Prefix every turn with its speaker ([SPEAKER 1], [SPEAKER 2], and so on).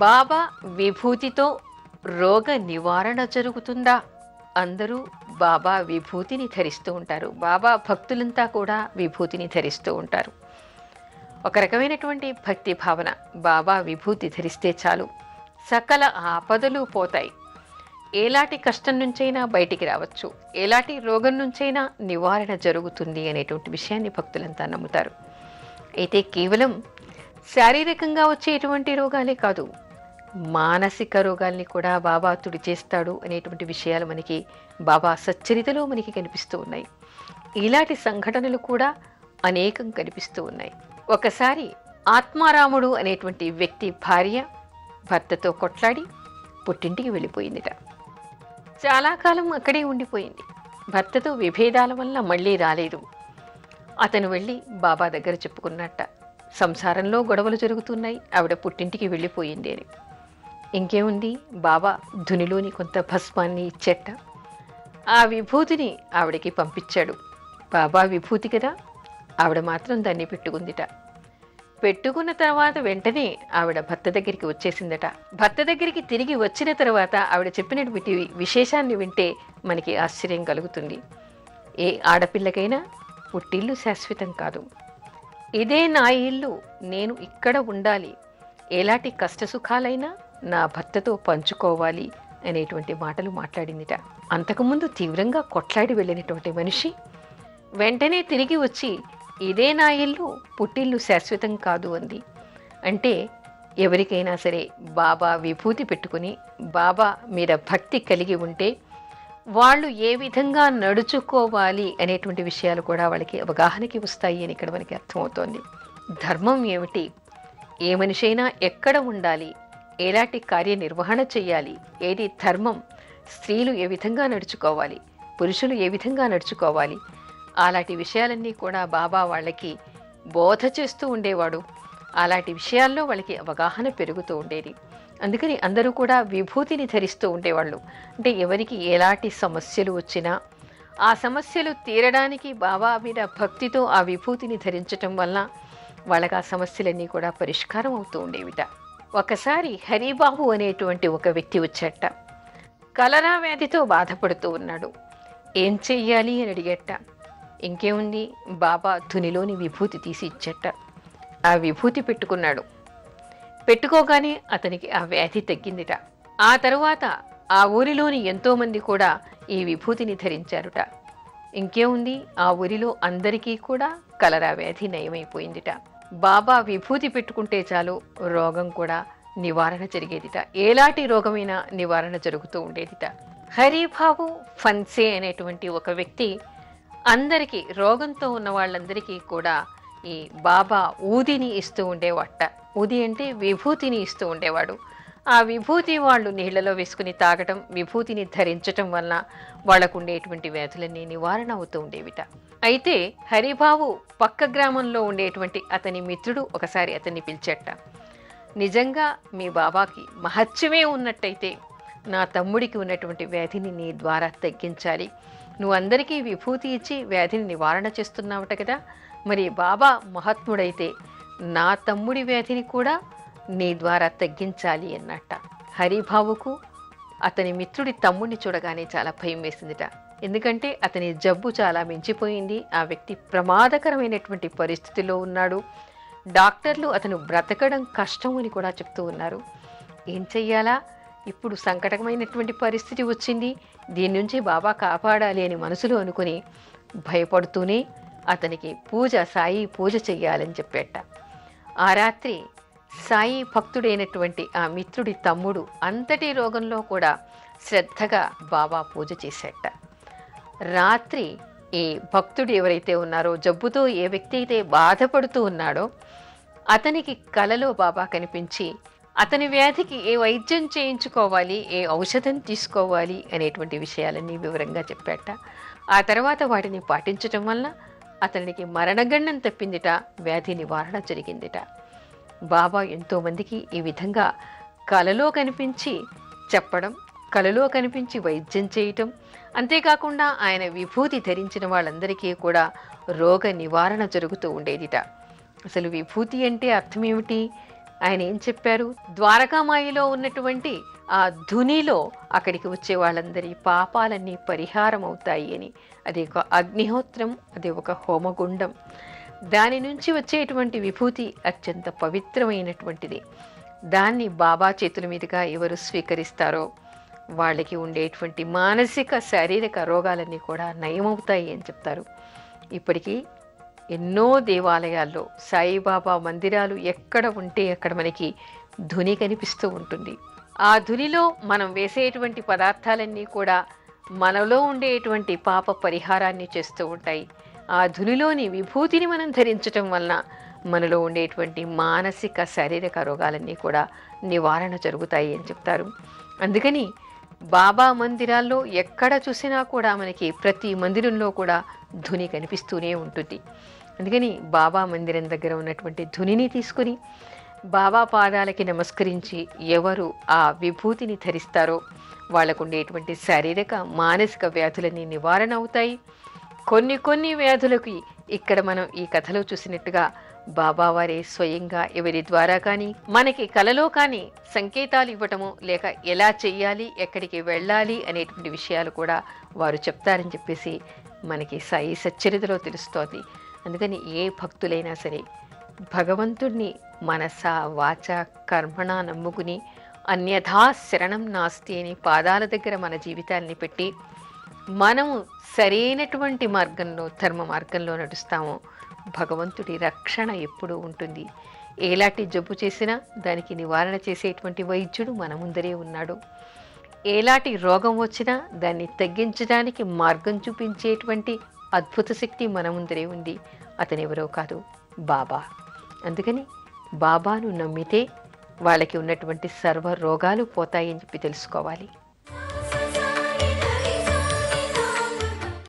[SPEAKER 1] బాబా విభూతితో రోగ నివారణ జరుగుతుందా? అందరూ బాబా విభూతిని ధరిస్తూ ఉంటారు. బాబా భక్తులంతా కూడా విభూతిని ధరిస్తూ ఉంటారు. ఒక రకమైనటువంటి భక్తి భావన. బాబా విభూతి ధరిస్తే చాలు సకల ఆపదలు పోతాయి. ఎలాంటి కష్టం నుంచైనా బయటికి రావచ్చు, ఎలాంటి రోగం నుంచైనా నివారణ జరుగుతుంది అనేటువంటి విషయాన్ని భక్తులంతా నమ్ముతారు. అయితే కేవలం శారీరకంగా వచ్చేటువంటి రోగాలే కాదు, మానసిక రోగాల్ని కూడా బాబా తుడిచేస్తాడు అనేటువంటి విషయాలు మనకి బాబా సచ్చరితలో మనకి కనిపిస్తూ ఉన్నాయి. ఇలాంటి సంఘటనలు కూడా అనేకం కనిపిస్తూ ఉన్నాయి. ఒకసారి ఆత్మారాముడు అనేటువంటి వ్యక్తి భార్య భర్తతో కొట్లాడి పుట్టింటికి వెళ్ళిపోయిందిట. చాలా కాలం అక్కడే ఉండిపోయింది. భర్తతో విభేదాల వల్ల మళ్ళీ రాలేదు. అతను వెళ్ళి బాబా దగ్గర చెప్పుకున్నట్ట, సంసారంలో గొడవలు జరుగుతున్నాయి, ఆవిడ పుట్టింటికి వెళ్ళిపోయింది అని. ఇంకేముంది, బాబా ధునిలోని కొంత భస్మాన్ని ఇచ్చేట. ఆ విభూతిని ఆవిడకి పంపించాడు. బాబా విభూతి కదా, ఆవిడ మాత్రం దాన్ని పెట్టుకుందిట. పెట్టుకున్న తర్వాత వెంటనే ఆవిడ భర్త దగ్గరికి వచ్చేసిందట. భర్త దగ్గరికి తిరిగి వచ్చిన తర్వాత ఆవిడ చెప్పినటువంటి విశేషాన్ని వింటే మనకి ఆశ్చర్యం కలుగుతుంది. ఏ ఆడపిల్లకైనా పుట్టిల్లు శాశ్వతం కాదు, ఇదే నా ఇల్లు, నేను ఇక్కడ ఉండాలి, ఎలాంటి కష్టసుఖాలైనా నా భర్తతో పంచుకోవాలి అనేటువంటి మాటలు మాట్లాడిందిట. అంతకుముందు తీవ్రంగా కొట్లాడి వెళ్ళినటువంటి మనిషి వెంటనే తిరిగి వచ్చి ఇదే నా ఇల్లు, పుట్టిల్లు శాశ్వతం కాదు అంది. అంటే ఎవరికైనా సరే బాబా విభూతి పెట్టుకుని బాబా మీద భక్తి కలిగి ఉంటే వాళ్ళు ఏ విధంగా నడుచుకోవాలి అనేటువంటి విషయాలు కూడా వాళ్ళకి అవగాహనకి వస్తాయి అని ఇక్కడ మనకి అర్థమవుతోంది. ధర్మం ఏమిటి, ఏ మనిషైనా ఎక్కడ ఉండాలి, ఎలాంటి కార్యనిర్వహణ చేయాలి, ఏది ధర్మం, స్త్రీలు ఏ విధంగా నడుచుకోవాలి, పురుషులు ఏ విధంగా నడుచుకోవాలి, అలాంటి విషయాలన్నీ కూడా బాబా వాళ్ళకి బోధ చేస్తూ ఉండేవాడు. అలాంటి విషయాల్లో వాళ్ళకి అవగాహన పెరుగుతూ ఉండేది. అందుకని అందరూ కూడా విభూతిని ధరిస్తూ ఉండేవాళ్ళు. అంటే ఎవరికి ఎలాంటి సమస్యలు వచ్చినా ఆ సమస్యలు తీరడానికి బాబా మీద భక్తితో ఆ విభూతిని ధరించటం వల్ల వాళ్ళకి ఆ సమస్యలన్నీ కూడా పరిష్కారం అవుతూ ఉండేవిట. ఒకసారి హరిబాబు అనేటువంటి ఒక వ్యక్తి వచ్చేట. కలరా వ్యాధితో బాధపడుతూ ఉన్నాడు. ఏం చెయ్యాలి అని అడిగేట. ఇంకేముంది, బాబా ధునిలోని విభూతి తీసి ఇచ్చేట. ఆ విభూతి పెట్టుకున్నాడు. పెట్టుకోగానే అతనికి ఆ వ్యాధి తగ్గిందిట. ఆ తరువాత ఆ ఊరిలోని ఎంతోమంది కూడా ఈ విభూతిని ధరించారుట. ఇంకేముంది, ఆ ఊరిలో అందరికీ కూడా కలరా వ్యాధి నయమైపోయిందిట. బాబా విభూతి పెట్టుకుంటే చాలు రోగం కూడా నివారణ జరిగేదిట. ఎలాంటి రోగమైనా నివారణ జరుగుతూ ఉండేదిట. హరిబాబు ఫన్సే అనేటువంటి ఒక వ్యక్తి అందరికీ, రోగంతో ఉన్న వాళ్ళందరికీ కూడా ఈ బాబా ఊదిని ఇస్తూ ఉండేవాట. ఊది అంటే విభూతిని ఇస్తూ ఉండేవాడు. ఆ విభూతి వాళ్ళు నీళ్లలో వేసుకుని తాగటం, విభూతిని ధరించటం వల్ల వాళ్లకు ఉండేటువంటి వ్యాధులన్నీ నివారణ అవుతూ ఉండేవిట. అయితే హరిబాబు పక్క గ్రామంలో ఉండేటువంటి అతని మిత్రుడు ఒకసారి అతన్ని పిలిచేట. నిజంగా మీ బాబాకి మహత్యమే ఉన్నట్టయితే నా తమ్ముడికి ఉన్నటువంటి వ్యాధిని నీ ద్వారా తగ్గించాలి. నువ్వు అందరికీ విభూతి ఇచ్చి వ్యాధిని నివారణ చేస్తున్నావుట కదా, మరి బాబా మహాత్ముడైతే నా తమ్ముడి వ్యాధిని కూడా నీ ద్వారా తగ్గించాలి అన్నట్ట. హరిబాబుకు అతని మిత్రుడి తమ్ముడిని చూడగానే చాలా భయం వేసిందిట. ఎందుకంటే అతని జబ్బు చాలా మించిపోయింది. ఆ వ్యక్తి ప్రమాదకరమైనటువంటి పరిస్థితిలో ఉన్నాడు. డాక్టర్లు అతను బ్రతకడం కష్టం అని కూడా చెప్తూ ఉన్నారు. ఏం చెయ్యాలా, ఇప్పుడు సంకటమైనటువంటి పరిస్థితి వచ్చింది, దీని నుంచి బాబా కాపాడాలి అని మనసులో అనుకుని భయపడుతూనే అతనికి సాయి పూజ చెయ్యాలని చెప్పేట. ఆ రాత్రి సాయి భక్తుడైనటువంటి ఆ మిత్రుడి తమ్ముడు అంతటి రోగంలో కూడా శ్రద్ధగా బాబా పూజ చేసేట. రాత్రి ఈ భక్తుడు ఎవరైతే ఉన్నారో, జబ్బుతో ఏ వ్యక్తి అయితే బాధపడుతూ ఉన్నాడో అతనికి కలలో బాబా కనిపించి అతని వ్యాధికి ఏ వైద్యం చేయించుకోవాలి, ఏ ఔషధం తీసుకోవాలి అనేటువంటి విషయాలన్నీ వివరంగా చెప్పాట. ఆ తర్వాత వాటిని పాటించటం వల్ల అతనికి మరణగండం తప్పిందిట, వ్యాధి నివారణ జరిగిందిట. బాబా ఎంతోమందికి ఈ విధంగా కలలో కనిపించి చెప్పడం, కలలో కనిపించి వైద్యం చేయటం, అంతేకాకుండా ఆయన విభూతి ధరించిన వాళ్ళందరికీ కూడా రోగ నివారణ జరుగుతూ ఉండేదిట. అసలు విభూతి అంటే అర్థం ఏమిటి? ఆయన ఏం చెప్పారు? ద్వారకామాయిలో ఉన్నటువంటి ఆ ధునిలో అక్కడికి వచ్చే వాళ్ళందరి పాపాలన్నీ పరిహారం అవుతాయి అని. అది ఒక అగ్నిహోత్రం, అది ఒక హోమగుండం. దాని నుంచి వచ్చేటువంటి విభూతి అత్యంత పవిత్రమైనటువంటిది. దాన్ని బాబా చేతుల మీదుగా ఎవరు స్వీకరిస్తారో వాళ్ళకి ఉండేటువంటి మానసిక శారీరక రోగాలన్నీ కూడా నయమవుతాయి అని చెప్తారు. ఇప్పటికీ ఎన్నో దేవాలయాల్లో సాయిబాబా మందిరాలు ఎక్కడ ఉంటే అక్కడ మనకి ధుని కనిపిస్తూ ఉంటుంది. ఆ ధునిలో మనం వేసేటువంటి పదార్థాలన్నీ కూడా మనలో ఉండేటువంటి పాప పరిహారాన్ని చేస్తూ ఉంటాయి. ఆ ధునిలోని విభూతిని మనం ధరించటం వలన మనలో ఉండేటువంటి మానసిక శారీరక రోగాలన్నీ కూడా నివారణ జరుగుతాయి అని చెప్తారు. అందుకని బాబా మందిరాల్లో ఎక్కడ చూసినా కూడా మనకి ప్రతి మందిరంలో కూడా ధుని కనిపిస్తూనే ఉంటుంది. అందుకని బాబా మందిరం దగ్గర ఉన్నటువంటి ధునిని తీసుకుని బాబా పాదాలకి నమస్కరించి ఎవరు ఆ విభూతిని ధరిస్తారో వాళ్ళకు ఉండేటువంటి శారీరక మానసిక వ్యాధులన్నీ నివారణ అవుతాయి. కొన్ని వ్యాధులకి ఇక్కడ మనం ఈ కథలో చూసినట్టుగా బాబావారే స్వయంగా ఎవరి ద్వారా కానీ మనకి కలలో కానీ సంకేతాలు ఇవ్వటము, లేక ఎలా చెయ్యాలి, ఎక్కడికి వెళ్ళాలి అనేటువంటి విషయాలు కూడా వారు చెప్తారని చెప్పేసి మనకి సాయి సచ్చరితలో తెలుస్తోంది. అందుకని ఏ భక్తులైనా సరే భగవంతుణ్ణి మనస వాచ కర్మణ నమ్ముకుని అన్యథా శరణం నాస్తి అని పాదాల దగ్గర మన జీవితాల్ని పెట్టి మనము సరైనటువంటి మార్గంలో, ధర్మ మార్గంలో నడుస్తామో భగవంతుడి రక్షణ ఎప్పుడూ ఉంటుంది. ఎలాంటి జబ్బు చేసినా దానికి నివారణ చేసేటువంటి వైద్యుడు మన ముందరే ఉన్నాడు. ఎలాంటి రోగం వచ్చినా దాన్ని తగ్గించడానికి మార్గం చూపించేటువంటి అద్భుత శక్తి మన ముందరే ఉంది. అతనెవరో కాదు, బాబా. అందుకని బాబాను నమ్మితే వాళ్ళకి ఉన్నటువంటి సర్వ రోగాలు పోతాయని చెప్పి తెలుసుకోవాలి.